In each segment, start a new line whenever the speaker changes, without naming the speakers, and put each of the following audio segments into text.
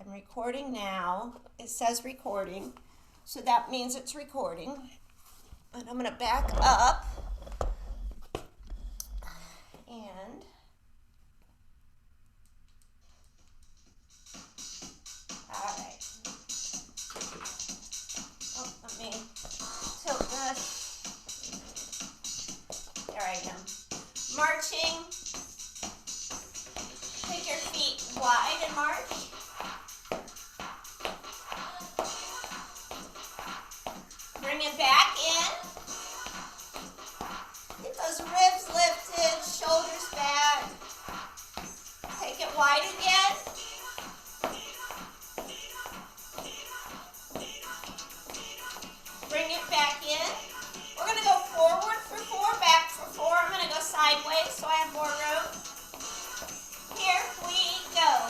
I'm recording now. It says recording, so that means it's recording. And I'm going to back up. And all right. Oh, let me tilt this. There I am. Marching. Take your feet wide and march. Bring it back in. Get those ribs lifted, shoulders back. Take it wide again. Bring it back in. We're going to go forward for 4, back for 4. I'm going to go sideways so I have more room. Here we go.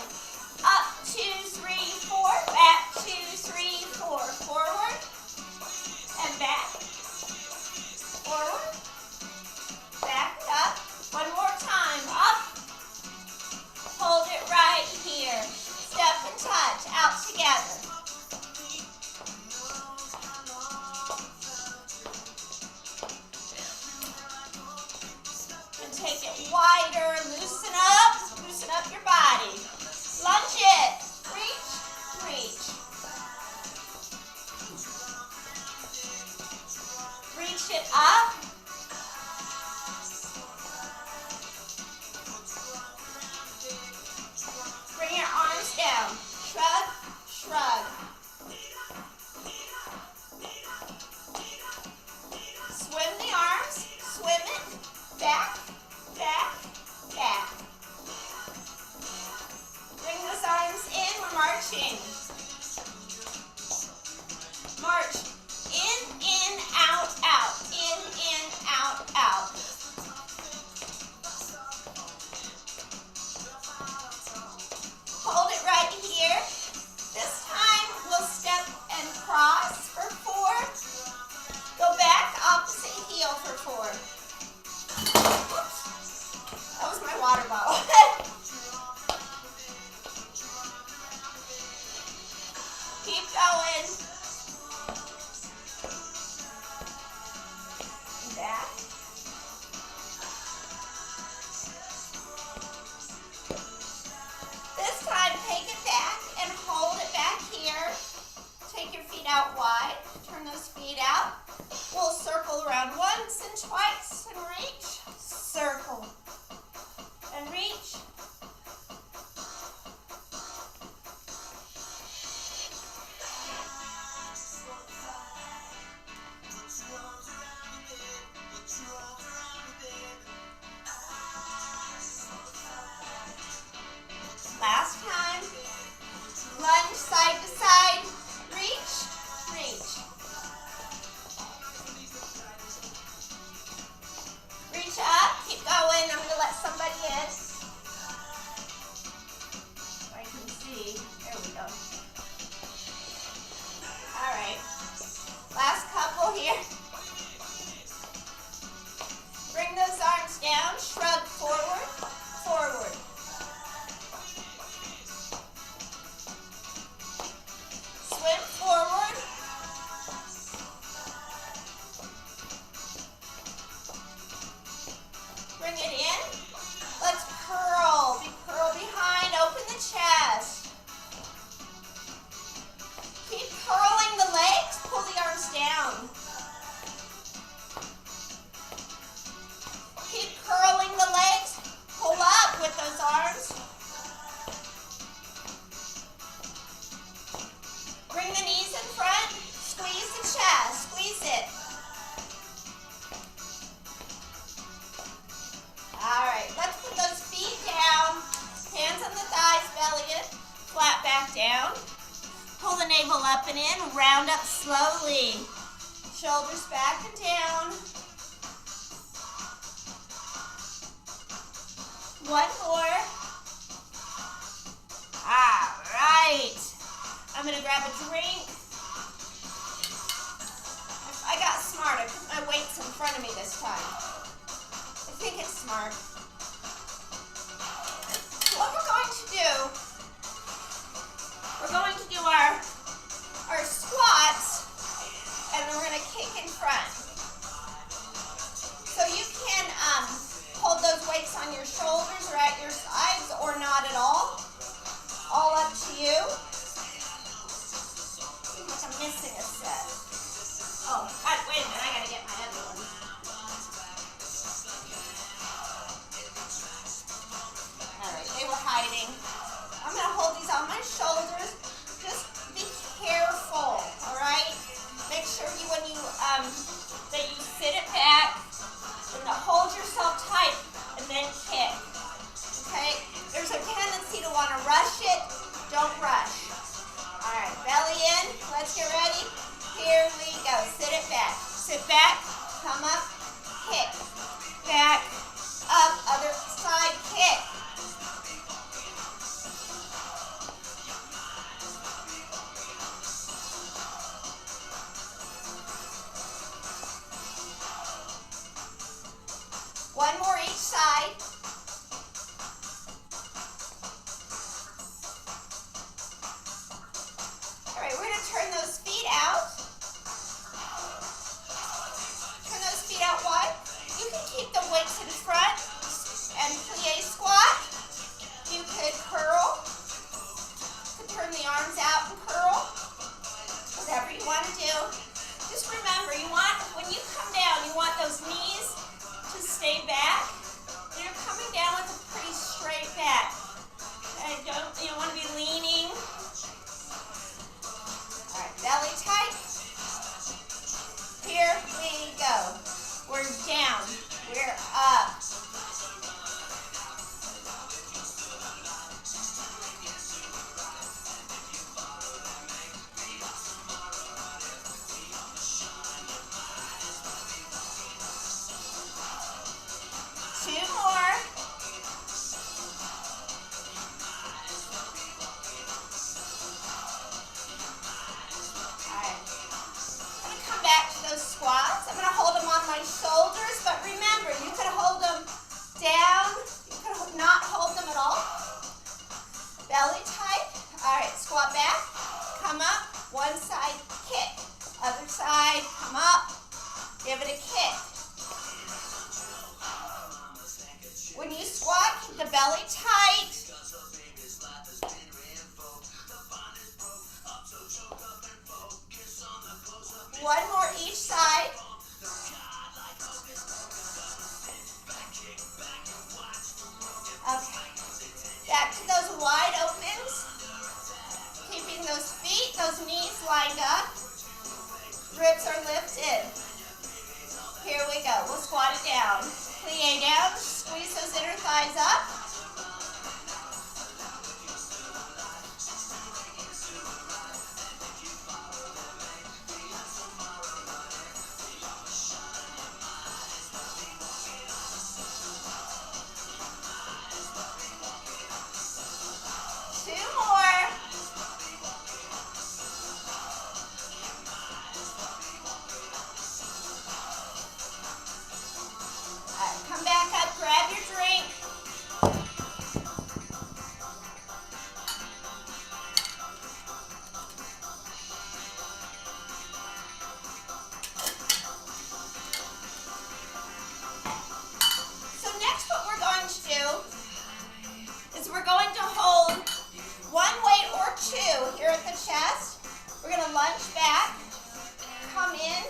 Up, 2, 3, 4. Back, 2, 3, 4. Forward and back. Forward. Back it up. One more time. Up. Hold it right here. Step and touch. Out together. And take it wider. Loosen up your body. Lunge it. Reach, reach. Reach it up. Bring your arms down. Shrug, shrug. Swim the arms. Swim it. Back, back, back. Bring those arms in. We're marching. March. In, out, out. In, out, out. Hold it right here. This time we'll step and cross for 4. Go back, opposite heel for 4. Whoops. That was my water bottle. Keep going. Back. This time, take it back and hold it back here. Take your feet out wide. Turn those feet out. We'll circle around once and twice and reach. Circle and reach. Last time. Lunge side to side. Reach, reach. Reach up. Keep going. I'm going to let somebody in. If I can see. There we go. All right. Last couple here. Bring those arms down. Shrug forward, forward. Swim forward. Bring it in. Let's curl. Curl behind. Open the chest. Keep curling the legs. Pull the arms down. Keep curling the legs. Pull up with those arms. Bring the knees in front. Squeeze the chest. Squeeze it. All right. Let's put those feet down. Hands on the thighs, belly it. Flat back down. Pull the navel up and in. Round up slowly. Shoulders back and down. One more. All right. I'm going to grab a drink. I got smart. I put my weights in front of me this time. I think it's smart. What we're going to do, we're the arms out and curl. Whatever you want to do. Just remember, when you come down, you want those knees to stay back. And you're coming down with a pretty straight back. Okay, you don't want to be leaning. All right, belly tight. Here we go. We're down. We're up. Two more. Squats. I'm going to hold them on my shoulders, but remember, you could hold them down. You could not hold them at all. Belly tight. All right, squat back. Come up. One side, kick. Other side, come up. Give it a kick. When you squat, keep the belly tight. One more each side. Okay. Back to those wide opens. Keeping those feet, those knees lined up. Ribs are lifted. Here we go. We'll squat it down. Plie down. Squeeze those inner thighs up. Grab your drink. So next what we're going to do is we're going to hold one weight or two here at the chest. We're going to lunge back, come in,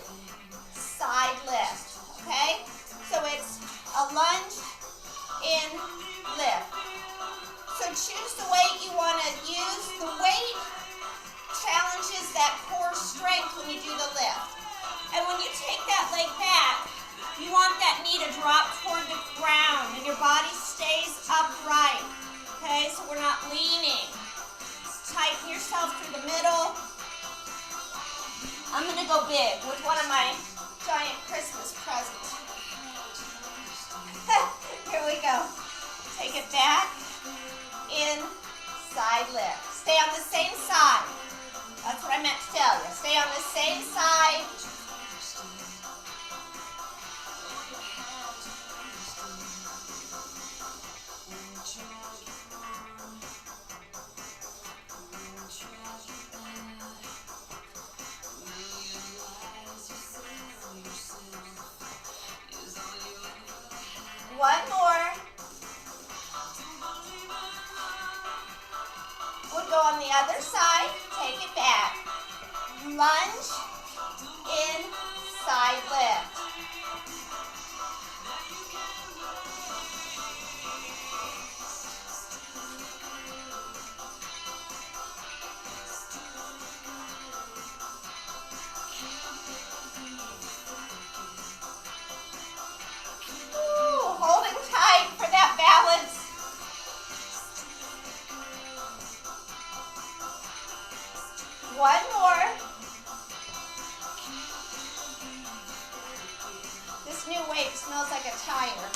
side lift, okay? So it's a lunge, in, lift. So choose the weight you want to use. The weight challenges that core strength when you do the lift. And when you take that leg back, you want that knee to drop toward the ground and your body stays upright. Okay, so we're not leaning. Tighten yourself through the middle. I'm going to go big with one of my giant Christmas presents. Here we go. Take it back, in, side lift. Stay on the same side. That's what I meant to tell you. Stay on the same side. One more. We'll go on the other side. Take it back. Lunge, in, side lift. Holding tight for that balance. One more. This new weight smells like a tire.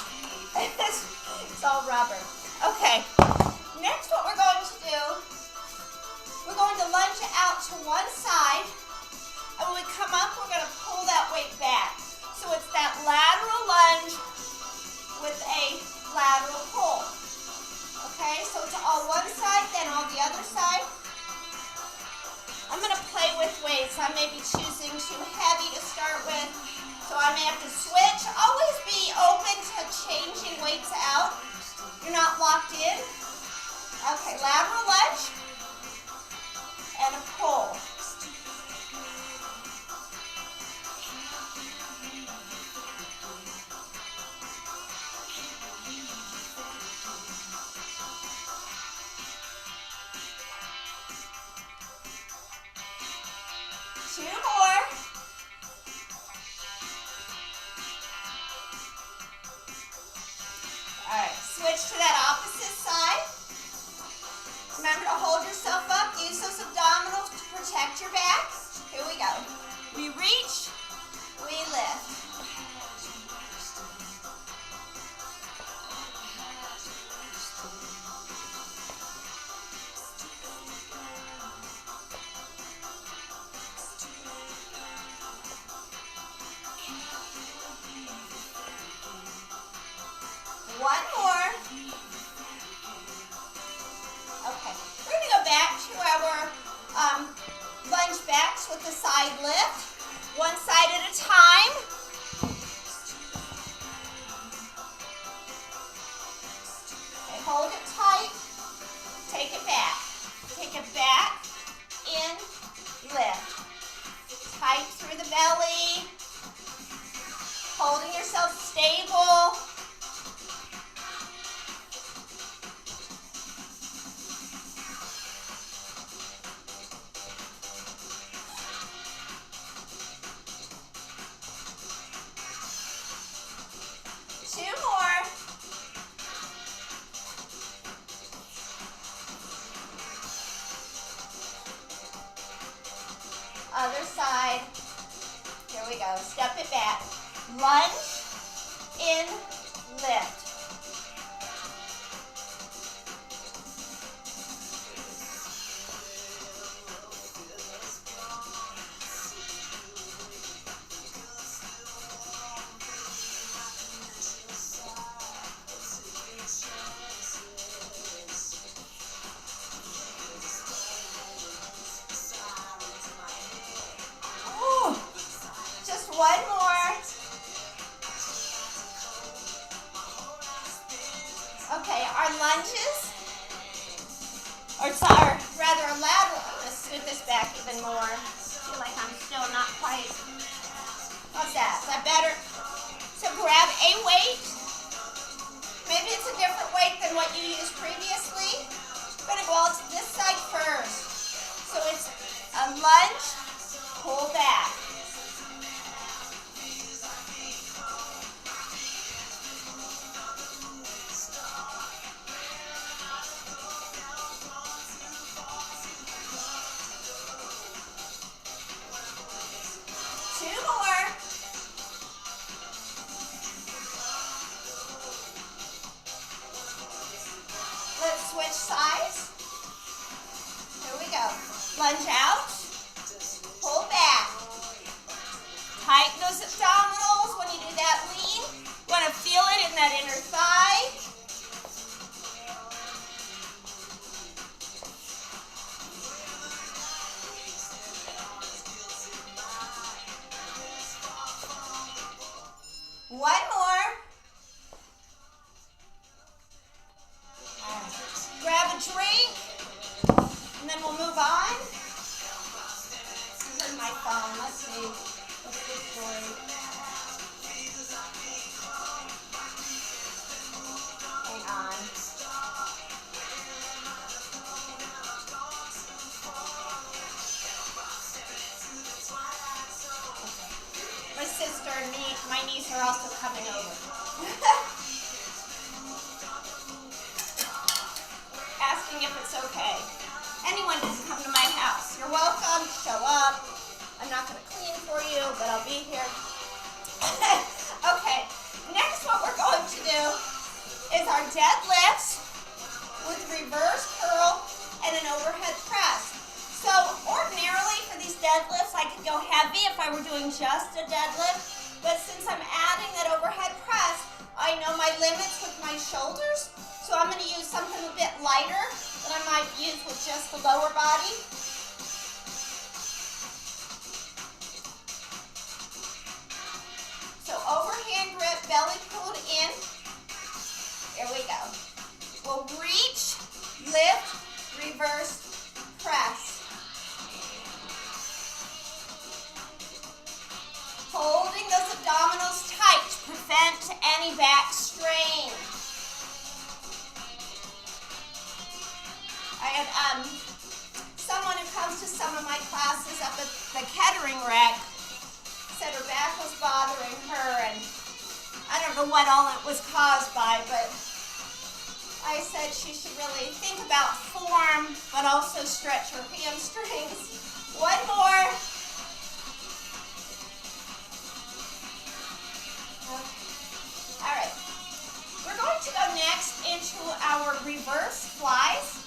It's all rubber. Okay, next what we're going to do, we're going to lunge out to one side, and when we come up, we're going to pull that weight back. So it's that lateral lunge with a lateral pull. Okay, so it's all one side, then all the other side. I'm going to play with weights. I may be choosing too heavy to start with, so I may have to switch. Always be open to changing weights out. You're not locked in. Okay, lateral lunge. 2 more. All right, switch to that opposite side. Remember to hold yourself up. Use those abdominals to protect your back. Here we go. We reach, we lift. One more. Okay, we're going to go back to our lunge backs with the side lift. One side at a time. Okay, hold it tight. Take it back. Take it back. In. Lift. Tight through the belly. Holding yourself stable. Other side. Here we go. Step it back. Lunge, in, lift. One more. Okay, our lunges, or rather a lateral. I'm going to scoot this back even more. I feel like I'm still not quite. How's that? Is that better? So grab a weight. Maybe it's a different weight than what you used previously. We're going to go all to this side first. So it's a lunge, pull back. Switch sides. Here we go. Lunge out. Pull back. Tighten those abdominals when you do that lean. You want to feel it in that inner thigh. One more. Grab a drink, and then we'll move on. This is my phone. Let's see. What's the story? Hang on. My sister and my niece are also coming over. Asking if it's okay. Anyone can come to my house. You're welcome. Show up. I'm not going to clean for you, but I'll be here. Okay. Next, what we're going to do is our deadlifts with reverse curl and an overhead press. So ordinarily for these deadlifts, I could go heavy if I were doing just a deadlift. But since I'm adding that overhead press, I know my limits with my shoulders. So I'm going to use something a bit lighter than I might use with just the lower body. So overhand grip, belly pulled in. Here we go. We'll reach, lift, reverse, press. Holding those abdominals tight to prevent any back strain. I had someone the Kettering wreck, said her back was bothering her, and I don't know what all it was caused by, but I said she should really think about form, but also stretch her hamstrings. One more. Okay. All right. We're going to go next into our reverse flies.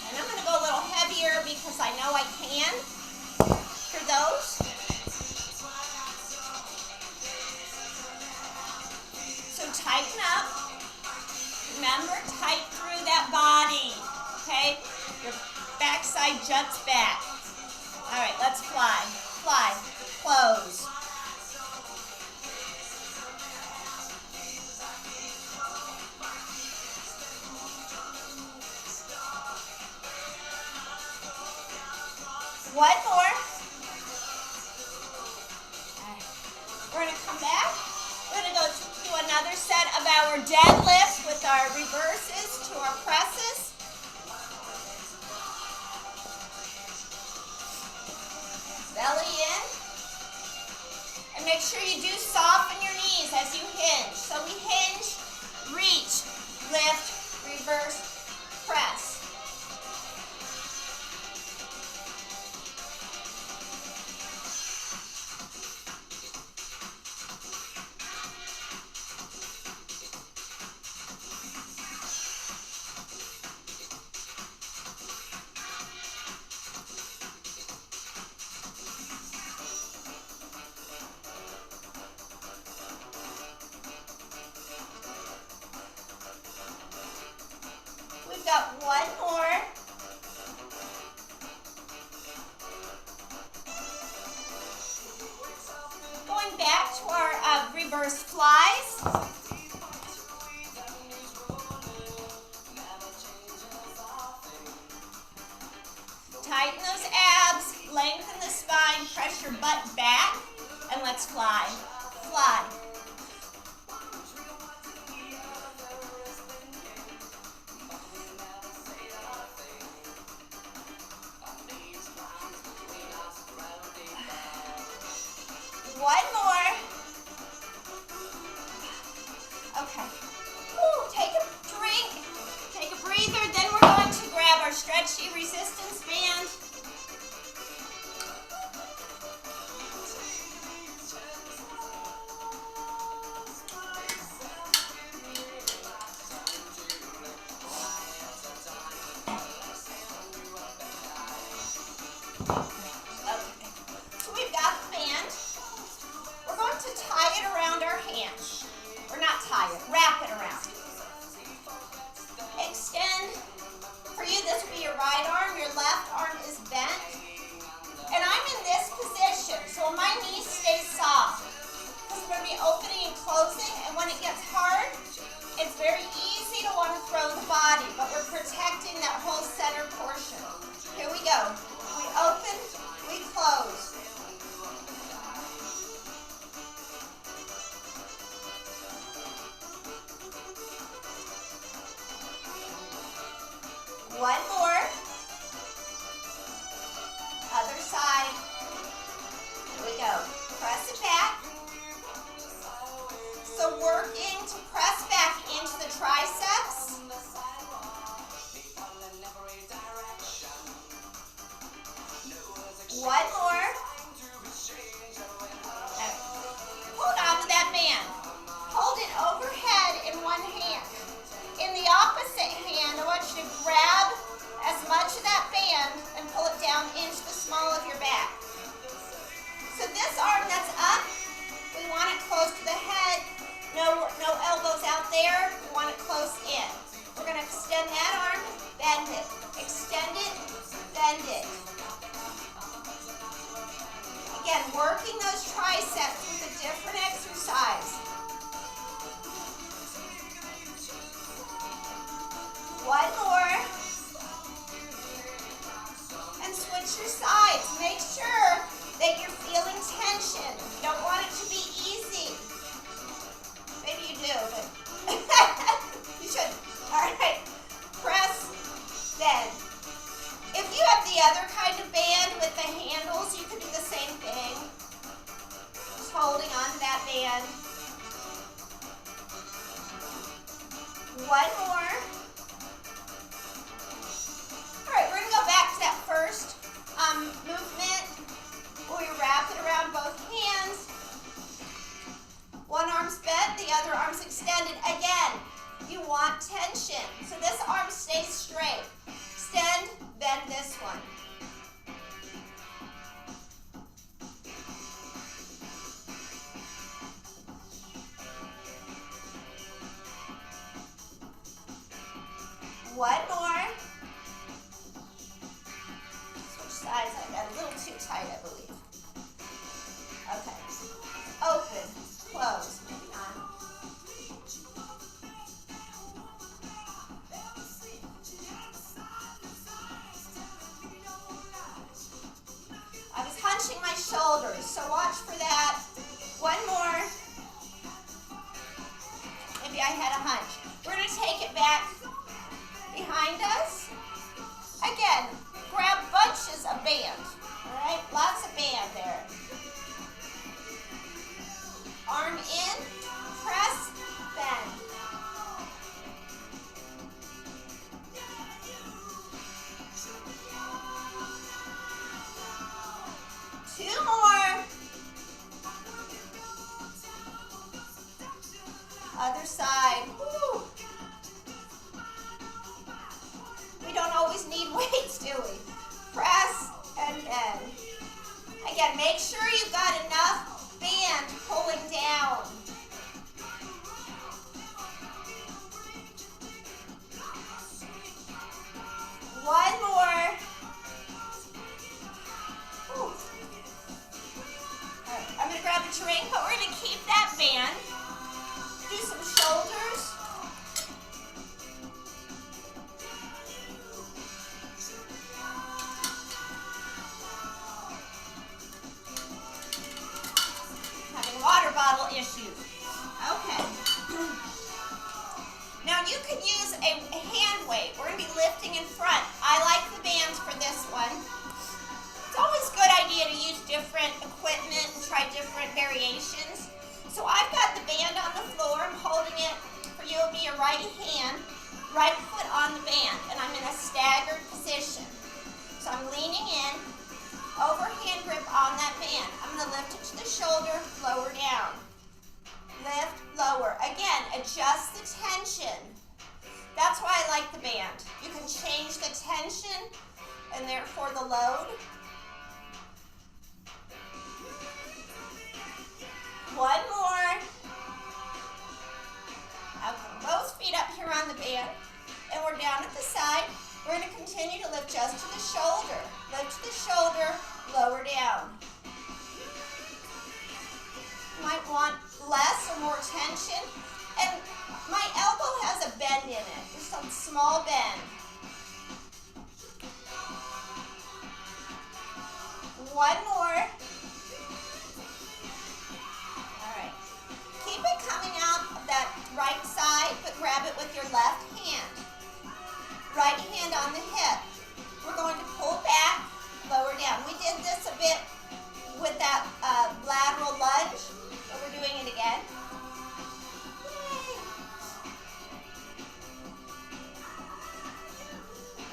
And I'm going to go a little heavier because I know I can for those. So tighten up. Remember, tight through that body, okay? Your backside juts back. All right, let's fly, fly, close. One more. All right. We're going to come back. We're going to go do another set of our deadlifts with our reverses to our presses. Belly in. And make sure you do soften your knees as you hinge. So we hinge, reach, lift, reverse, press. Got one more. Going back to our reverse flies. Tighten those abs, lengthen the spine, press your butt back, and let's fly. Fly. One more. Okay. Woo, take a drink, take a breather, then we're going to grab our stretchy resistance band. Wrap it around. Extend. For you, this will be your right arm. Your left arm is bent. And I'm in this position, so my knees stay soft. Because we're going to be opening and closing, and when it gets hard, it's very easy to want to throw the body, but we're protecting that whole center portion. Here we go. We open, we close. One more. Other side. Here we go. Press it back. So working to press back into the triceps. One more. Okay. Hold on to that band. Hold it overhead in one hand. In the opposite hand, I want you to grab as much of that band and pull it down into the small of your back. So this arm that's up, we want it close to the head. No elbows out there. We want it close in. We're going to extend that arm, bend it. Extend it, bend it. Again, working those triceps with a different exercise. One more. And switch your sides. Make sure that you're feeling tension. You don't want it to be easy. Maybe you do, but you should. All right. Press, bend. If you have the other kind of band with the handles, you could band. One more. All right, we're gonna go back to that first movement where we wrap it around both hands. One arm's bent, the other arm's extended. Again, you want tension, so this arm stays straight. Extend, bend this one. One more. Switch sides. I got a little too tight, I believe. Okay. Open, close, moving on. I was hunching my shoulders, so watch for that. One more. Maybe I had a hunch. We're going to take it back behind us. Again, grab bunches of band. All right, lots of band there. Arm in, press, bend. Two more. Other side. Woo. We don't always need weights, do we? Press and bend. Again, make sure you've got enough band pulling down. One more. Ooh. All right, I'm going to grab a drink, but we're going to keep that band. Do some shoulders. Having water bottle issues. Okay. Now you could use a hand weight. We're going to be lifting in front. I like the bands for this one. It's always a good idea to use different equipment and try different variations. So I've got the band on the floor. I'm holding it. For you, it'll be your right hand, right foot on the band, and I'm in a staggered position. So I'm leaning in, overhand grip on that band. I'm going to lift it to the shoulder, lower down. Lift, lower. Again, adjust the tension. That's why I like the band. You can change the tension and therefore the load. One more. Okay, both feet up here on the band. And we're down at the side. We're going to continue to lift just to the shoulder. Lift to the shoulder, lower down. You might want less or more tension. And my elbow has a bend in it. Just a small bend. One more. Keep it coming out of that right side, but grab it with your left hand. Right hand on the hip. We're going to pull back, lower down. We did this a bit with that lateral lunge, but we're doing it again. Yay.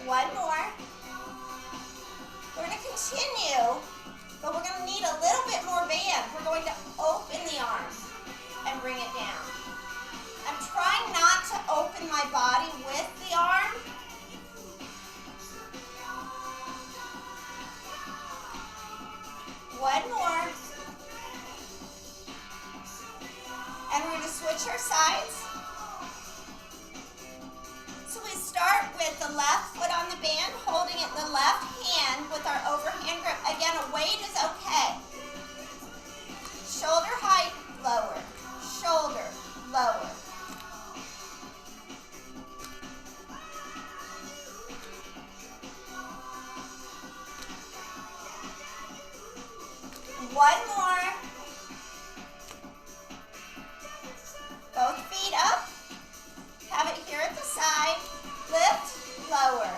One more. We're going to continue, but we're going to need a little bit more band. We're going to open the arm and bring it down. I'm trying not to open my body with the arm. One more. And we're going to switch our sides. So we start with the left foot on the band, holding it in the left hand with our overhand grip. Again, a weight is okay. Shoulder height, lower. Shoulder, lower. One more. Both feet up. Have it here at the side. Lift, lower.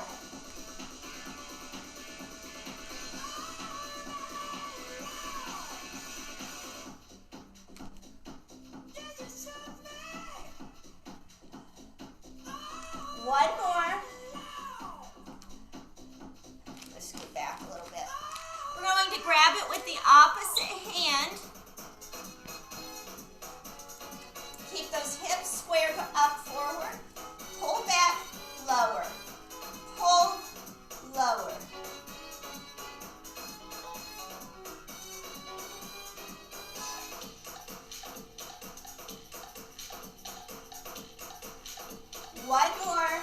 to grab it with the opposite hand. Keep those hips squared up forward. Pull back, lower. Pull, lower. One more.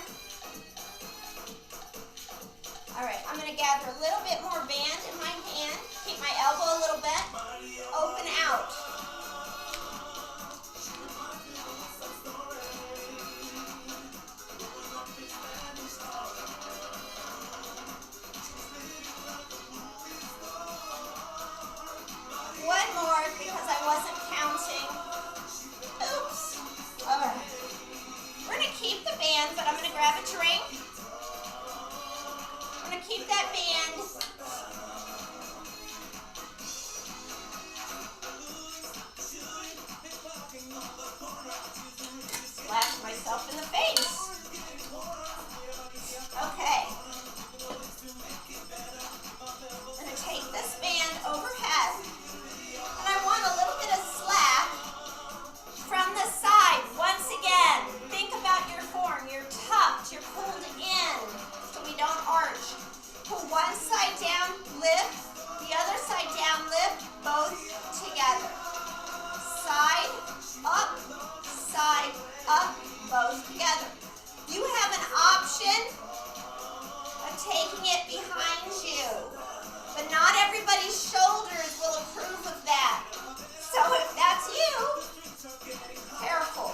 All right, I'm going to gather a little bit more band in my hand. Keep my elbow a little bent. Open out. One more because I wasn't counting. Oops. All right. We're going to keep the band, but I'm going to grab a drink. I'm going to keep that band. Slash myself in the face. Okay. I'm going to take this band overhead. And I want a little bit of slack from the side. Once again, think about your form. You're tucked, you're pulled in so we don't arch. Pull one side down, lift, the other side down, lift, both together. Side, up, both together. You have an option of taking it behind you, but not everybody's shoulders will approve of that. So if that's you, careful.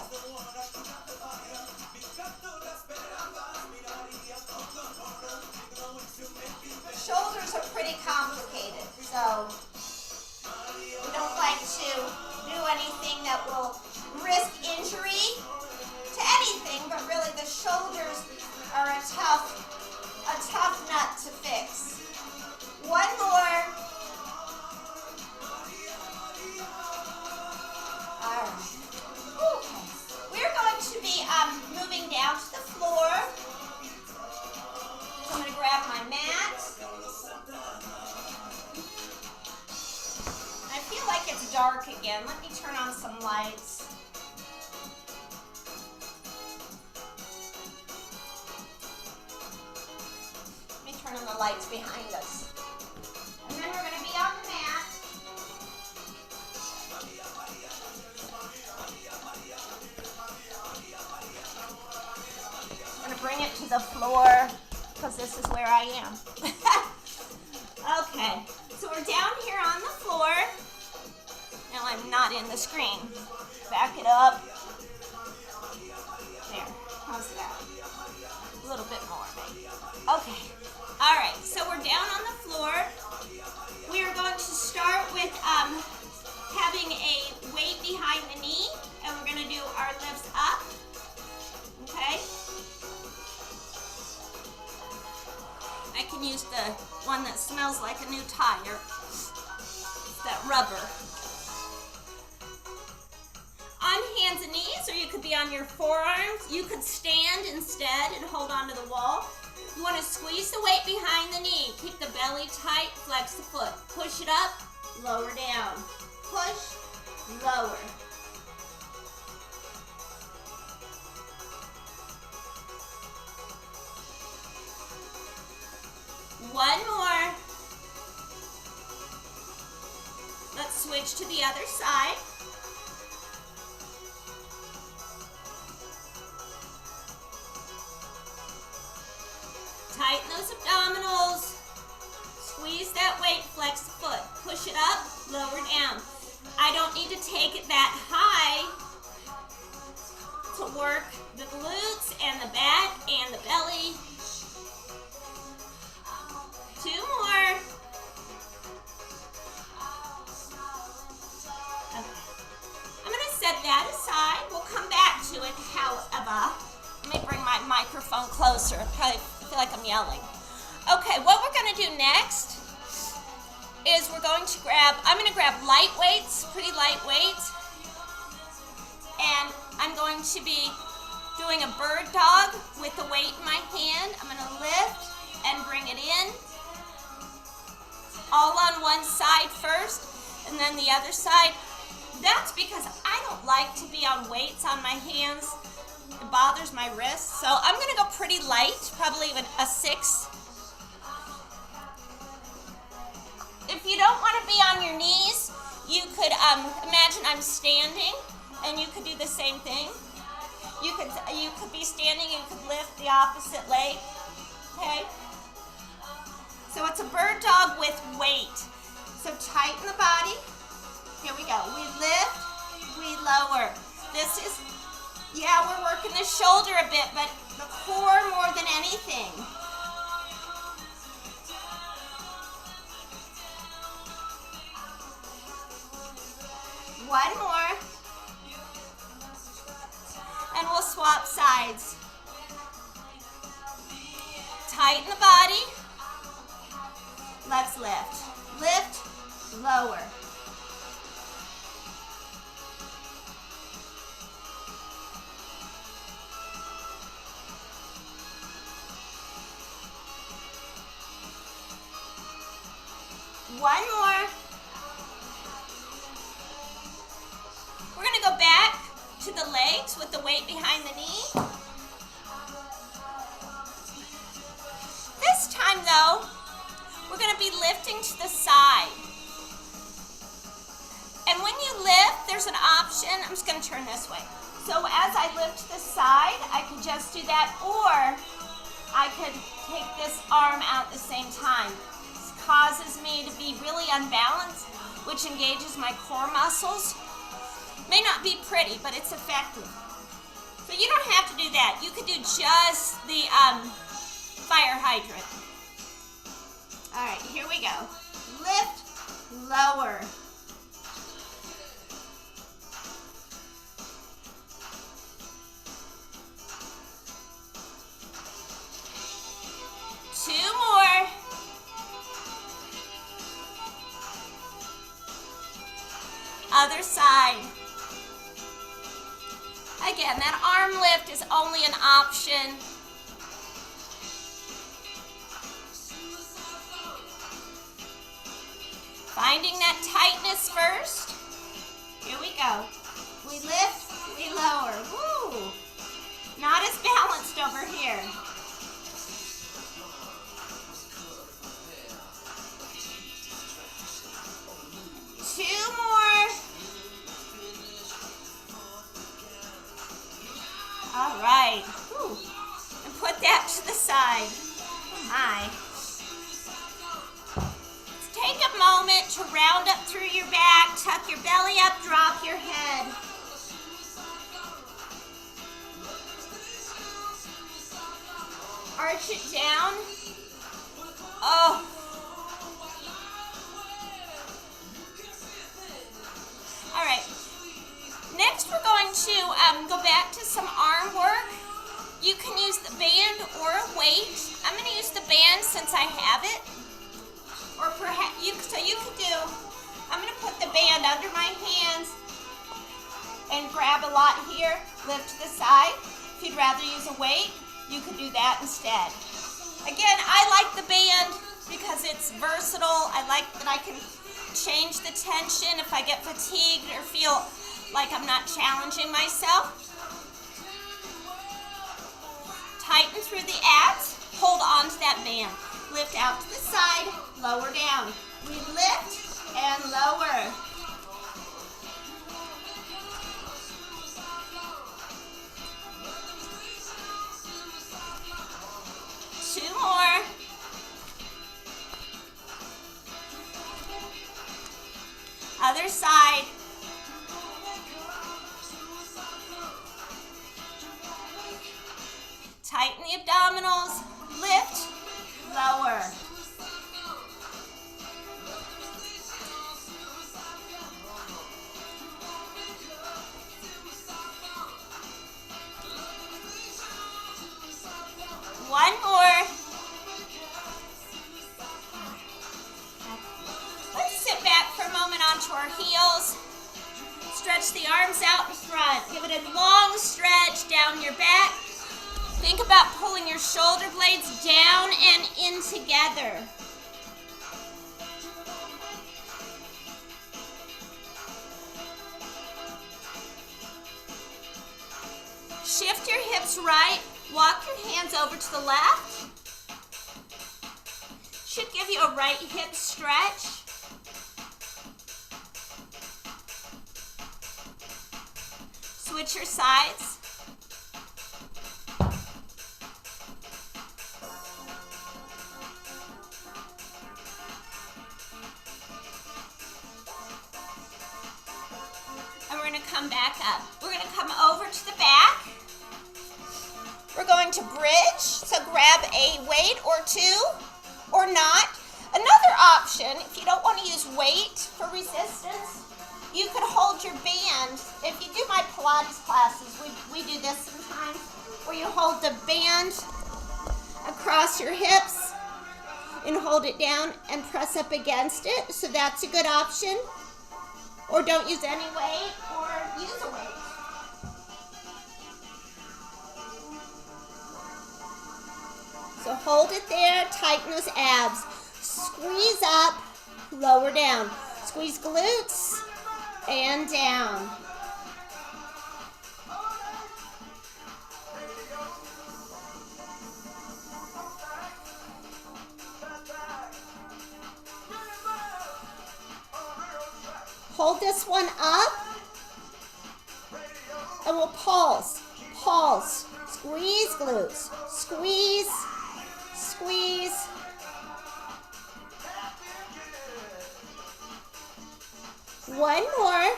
Shoulders are pretty complicated, so we don't like to do anything that will risk injury to anything, but really the shoulders are a tough nut to fix. One more. All right. Okay. We're going to be moving down to the floor. So I'm going to grab my mat. I feel like it's dark again. Let me turn on some lights. Let me turn on the lights behind us. And then we're going to be on the mat. I'm going to bring it to the floor because this is where I am. Okay, so we're down here on the floor. Now I'm not in the screen. Back it up. There, how's that? A little bit more, maybe. Okay, all right, so we're down on the floor. We are going to start with having a weight behind the knee, and we're going to do our lifts up, okay? I can use the one that smells like a new tire, that rubber. On hands and knees, or you could be on your forearms. You could stand instead and hold onto the wall. You want to squeeze the weight behind the knee. Keep the belly tight, flex the foot. Push it up, lower down. Push, lower. One more. Let's switch to the other side. Tighten those abdominals. Squeeze that weight, flex the foot. Push it up, lower down. I don't need to take it that high to work the glutes and the back and the belly. Two more. Okay. I'm going to set that aside. We'll come back to it, however. Let me bring my microphone closer. I probably feel like I'm yelling. Okay, what we're going to do next is I'm going to grab light weights, pretty light weights. And I'm going to be doing a bird dog with the weight in my hand. I'm going to lift and bring it in. all on one side first and then the other side. That's because I don't like to be on weights on my hands. It bothers my wrists. So I'm going to go pretty light, probably a 6. If you don't want to be on your knees, you could imagine I'm standing, and you could do the same thing. You could be standing and you could lift the opposite leg. Okay? So it's a bird dog with weight. So tighten the body. Here we go. We lift, we lower. This is, yeah, we're working the shoulder a bit, but the core more than anything. One more. And we'll swap sides. Tighten the body. Let's lift. Lift, lower. One more. We're going to go back to the legs with the weight behind the knee. This time though, we're going to be lifting to the side. And when you lift, there's an option. I'm just going to turn this way. So as I lift to the side, I could just do that, or I could take this arm out at the same time. This causes me to be really unbalanced, which engages my core muscles. May not be pretty, but it's effective. So you don't have to do that. You could do just the fire hydrant. All right, here we go. Lift, lower. Two more. Other side. Again, that arm lift is only an option. Finding that tightness first. Here we go. We lift, we lower. Woo! Not as balanced over here. Two more. All right. Whew. And put that to the side. Oh my. Let's take a moment to round up through your back, tuck your belly up, drop your head. Arch it down. Oh. All right. Next, we're going to go back to some arm work. You can use the band or a weight. I'm going to use the band since I have it. Or perhaps you could do. I'm going to put the band under my hands and grab a lot here. Lift to the side. If you'd rather use a weight, you could do that instead. Again, I like the band because it's versatile. I like that I can change the tension if I get fatigued or feel like I'm not challenging myself. Tighten through the abs, hold on to that band. Lift out to the side, lower down. We lift and lower. Two more. Other side. Tighten the abdominals, lift, lower. One more. Let's sit back for a moment onto our heels. Stretch the arms out in front. Give it a long stretch down your back. Think about pulling your shoulder blades down and in together. Shift your hips right. Walk your hands over to the left. Should give you a right hip stretch. Switch your sides. And we're going to come back up. We're going to come over to the back. We're going to bridge, so grab a weight or two, or not. Another option, if you don't want to use weight for resistance, you could hold your band. If you do my Pilates classes, we do this sometimes, where you hold the band across your hips and hold it down and press up against it. So that's a good option. Or don't use any weight, or use a weight. So hold it there, tighten those abs. Squeeze up, lower down. Squeeze glutes and down. Hold this one up, and we'll pulse, pulse, squeeze glutes, squeeze, squeeze. One more,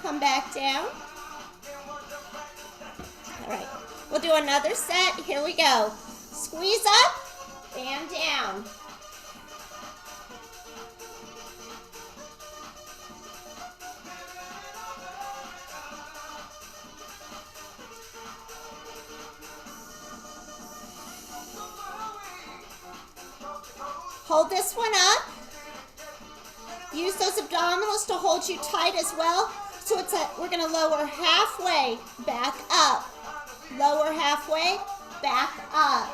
come back down. All right, we'll do another set, here we go. Squeeze up and down. Hold this one up. Use those abdominals to hold you tight as well. So we're going to lower halfway, back up. Lower halfway, back up.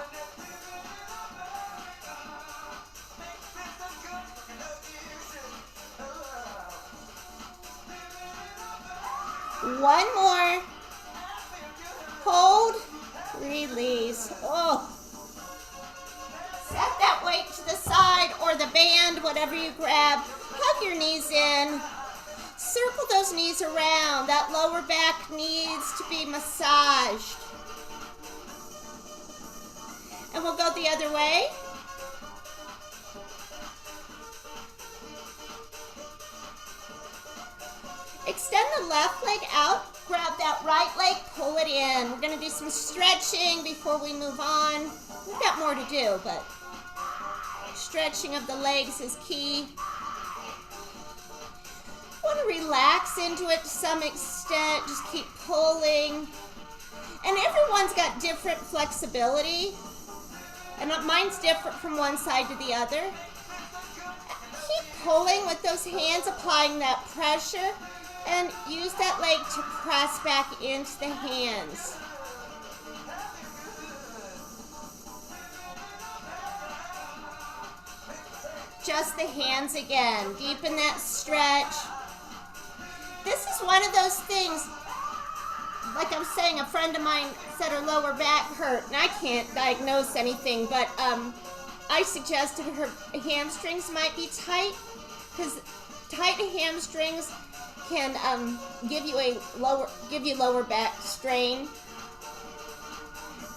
One more. Hold, release. Oh. Set that weight to the side or the band, whatever you grab. Hug your knees in. Circle those knees around. That lower back needs to be massaged. And we'll go the other way. Extend the left leg out. Grab that right leg, pull it in. We're going to do some stretching before we move on. We've got more to do, but stretching of the legs is key. Want to relax into it to some extent. Just keep pulling. And everyone's got different flexibility. And mine's different from one side to the other. Keep pulling with those hands, applying that pressure. And use that leg to press back into the hands. Just the hands again. Deepen that stretch. This is one of those things, like I was saying, a friend of mine said her lower back hurt, and I can't diagnose anything, but I suggested her hamstrings might be tight, because tight hamstrings can give you lower back strain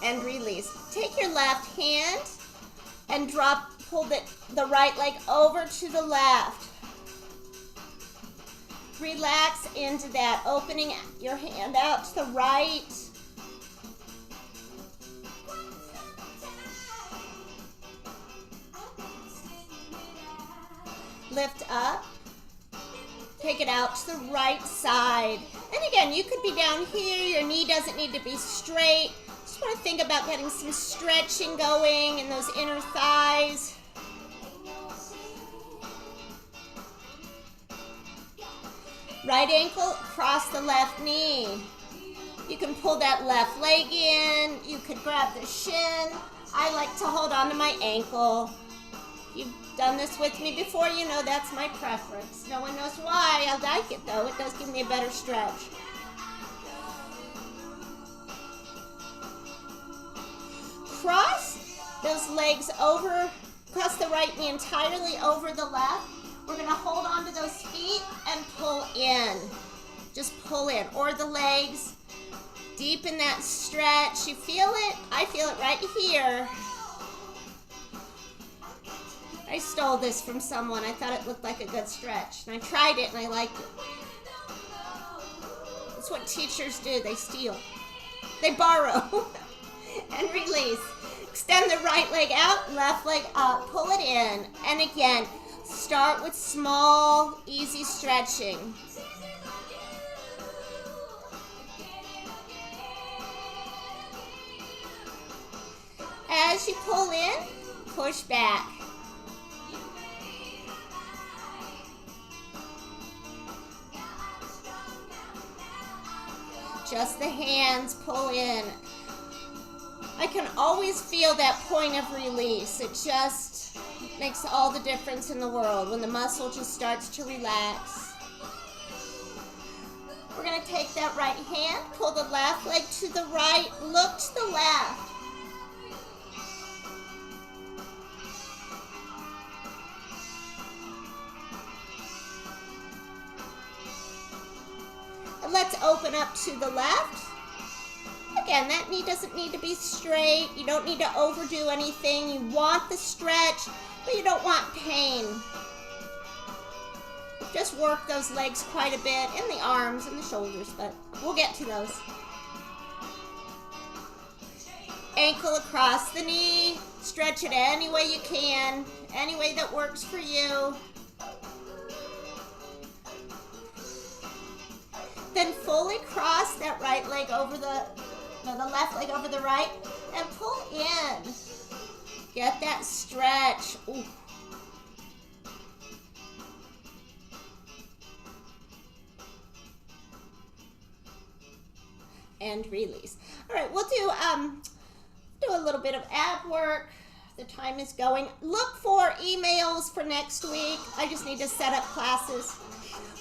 and release. Take your left hand and pull the right leg over to the left. Relax into that, opening your hand out to the right. Lift up. Take it out to the right side. And again, you could be down here. Your knee doesn't need to be straight. Just want to think about getting some stretching going in those inner thighs. Right ankle across the left knee. You can pull that left leg in. You could grab the shin. I like to hold on to my ankle. You've done this with me before, you know that's my preference. No one knows why. I like it though. It does give me a better stretch. cross those legs over, cross the right knee entirely over the left. We're gonna hold on to those feet and pull in. Just pull in, or the legs. Deepen that stretch. You feel it? I feel it right here. I stole this from someone. I thought it looked like a good stretch. And I tried it and I liked it. That's what teachers do. They steal. They borrow. And release. Extend the right leg out, left leg up. Pull it in. And again, start with small, easy stretching. As you pull in, push back. Just the hands, pull in. I can always feel that point of release. It just makes all the difference in the world when the muscle just starts to relax. We're going to take that right hand, pull the left leg to the right, look to the left. And let's open up to the left. Again, that knee doesn't need to be straight. You don't need to overdo anything. You want the stretch, but you don't want pain. Just work those legs quite a bit, and the arms and the shoulders, but we'll get to those. Ankle across the knee. Stretch it any way you can, any way that works for you. Then fully cross that right leg over the left leg over the right, and pull in. Get that stretch. Ooh. And release. All right, we'll do a little bit of ab work. The time is going. Look for emails for next week. I just need to set up classes.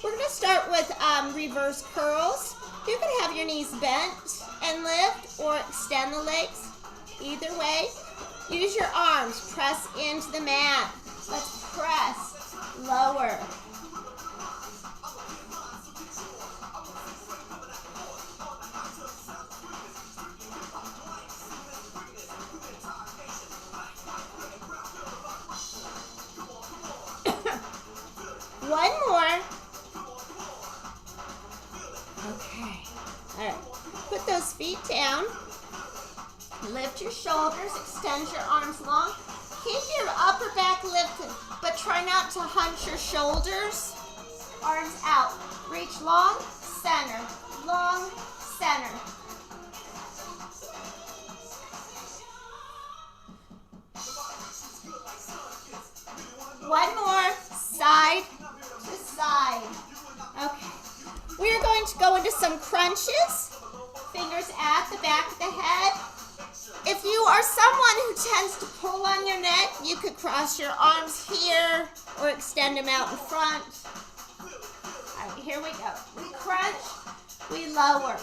We're going to start with reverse curls. You can have your knees bent and lift, or extend the legs. Either way, use your arms. Press into the mat. Let's press. Lower. One more. Okay. All right. Put those feet down. Lift your shoulders. Extend your arms long. Keep your upper back lifted, but try not to hunch your shoulders. Arms out. Reach long, center. Long, center. One more. Side to side. Okay. We are going to go into some crunches. Fingers at the back of the head. If you are someone who tends to pull on your neck, you could cross your arms here or extend them out in front. All right, here we go. We crunch, we lower.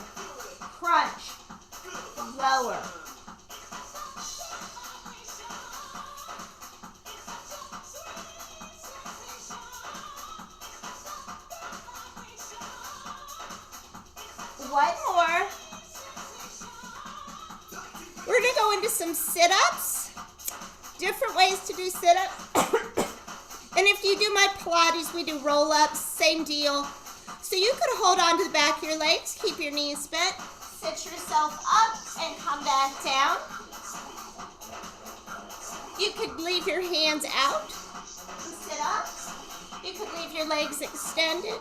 Crunch, lower. One more. We're going to go into some sit-ups. Different ways to do sit-ups. And if you do my Pilates, we do roll-ups. Same deal. So you could hold on to the back of your legs. Keep your knees bent. Sit yourself up and come back down. You could leave your hands out and sit up. You could leave your legs extended.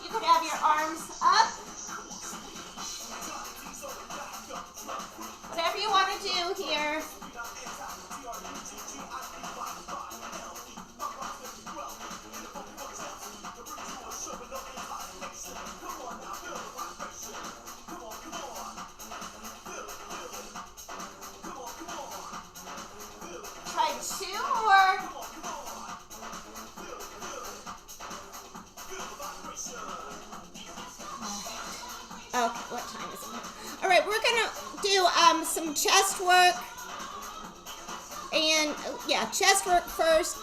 You could have your arms up. Whatever you want to do here. Try two more. Okay, what time is it? All right, we're going to do chest work. And yeah, chest work first.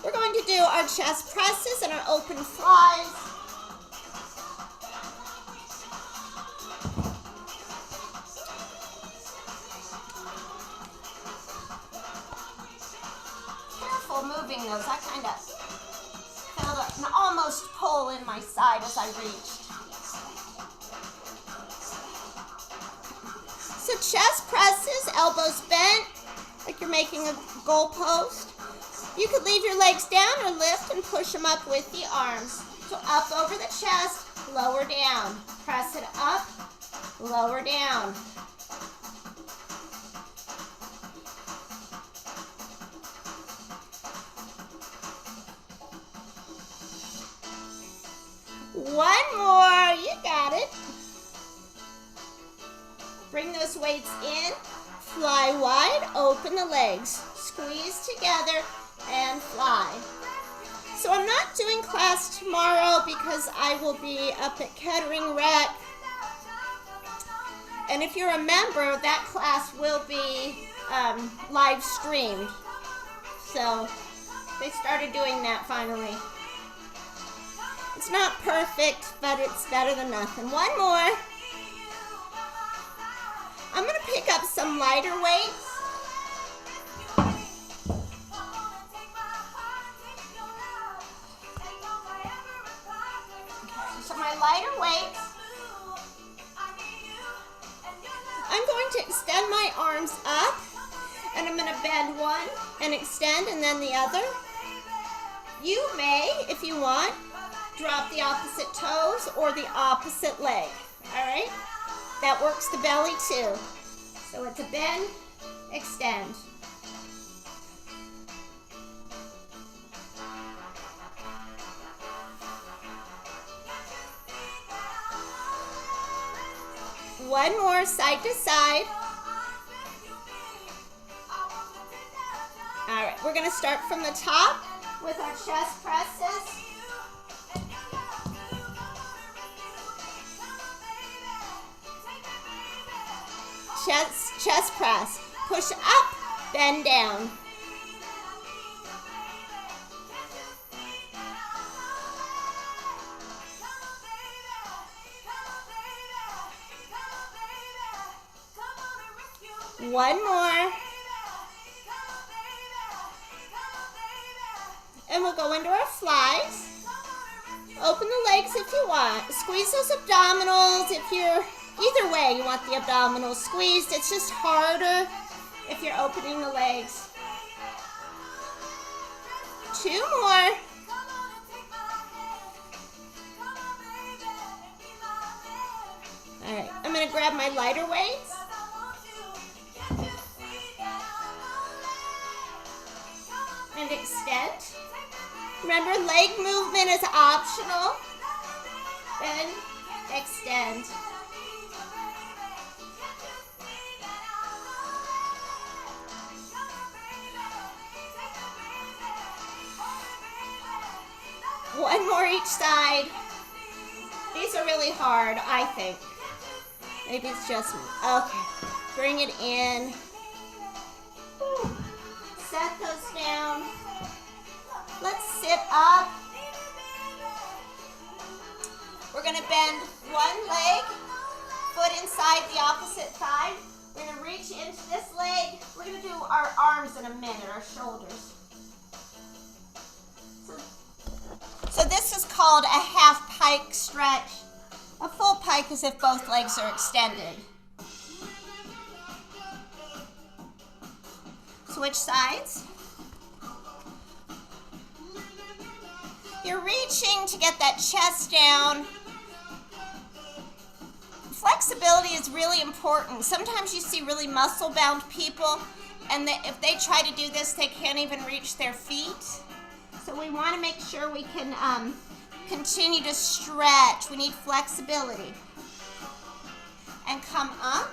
We're going to do our chest presses and our open flies. Careful moving those. I kind of felt an almost pull in my side as I reached. So chest presses, elbows bent, like you're making a goalpost. You could leave your legs down or lift and push them up with the arms. So up over the chest, lower down. Press it up, lower down. One more, you got it. Bring those weights in, fly wide, open the legs, squeeze together, and fly. So I'm not doing class tomorrow because I will be up at Kettering Rec. And if you're a member, that class will be live streamed. So they started doing that finally. It's not perfect, but it's better than nothing. One more. I'm going to pick up some lighter weights. Okay, so my lighter weights. I'm going to extend my arms up, and I'm going to bend one and extend, and then the other. You may, if you want, drop the opposite toes or the opposite leg. All right? That works the belly too. So it's a bend, extend. One more, side to side. All right, we're going to start from the top with our chest presses. Chest press. Push up, bend down. One more. And we'll go into our flies. Open the legs if you want. Squeeze those abdominals if you're... Either way, you want the abdominals squeezed. It's just harder if you're opening the legs. Two more. All right, I'm going to grab my lighter weights. And extend. Remember, leg movement is optional. Then extend. One more each side. These are really hard, I think. Maybe it's just me. Okay. Bring it in. Set those down. Let's sit up. We're going to bend one leg, foot inside the opposite thigh. We're going to reach into this leg. We're going to do our arms in a minute, our shoulders. So this is called a half pike stretch. A full pike is if both legs are extended. Switch sides. You're reaching to get that chest down. Flexibility is really important. Sometimes you see really muscle-bound people, and if they try to do this, they can't even reach their feet. So we want to make sure we can continue to stretch. We need flexibility. And come up.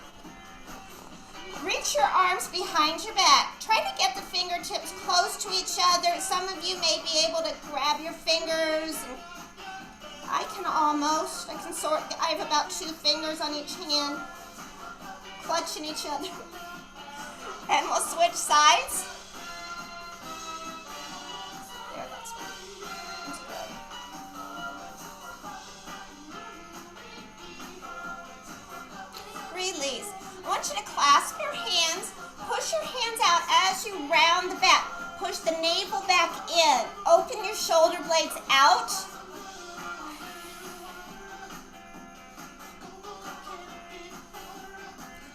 Reach your arms behind your back. Try to get the fingertips close to each other. Some of you may be able to grab your fingers. I have about 2 fingers on each hand, clutching each other. And we'll switch sides. There, that's good. Release. I want you to clasp your hands. Push your hands out as you round the back. Push the navel back in. Open your shoulder blades out.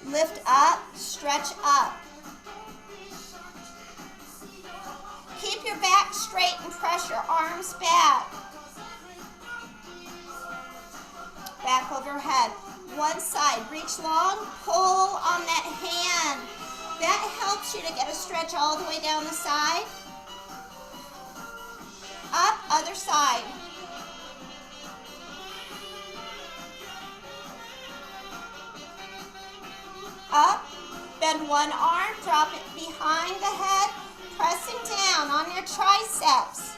Lift up, stretch up. Keep your back straight and press your arms back. Back overhead. One side, reach long, pull on that hand. That helps you to get a stretch all the way down the side. Up, other side. Up, bend one arm, drop it behind the head, pressing down on your triceps.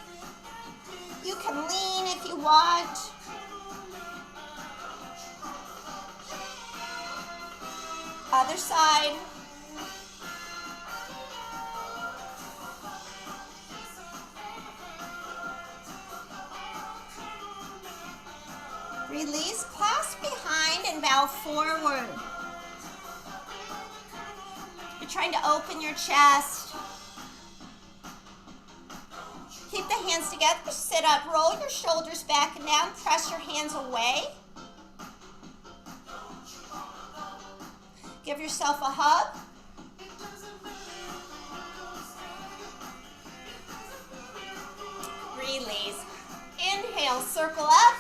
You can lean if you want. Other side. Release, clasp behind and bow forward. You're trying to open your chest. Keep the hands together, sit up, roll your shoulders back and down, press your hands away. Give yourself a hug. Release. Inhale, circle up.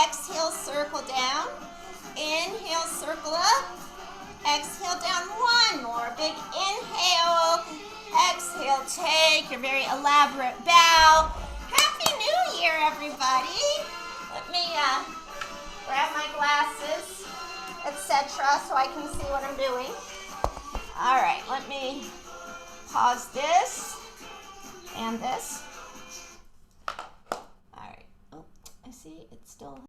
Exhale, circle down. Inhale, circle up. Exhale, down. One more big inhale. Exhale, take your very elaborate bow. Happy New Year, everybody. Let me grab my glasses, etc., so I can see what I'm doing. All right, let me pause this and this. All right. Oh, I see it's still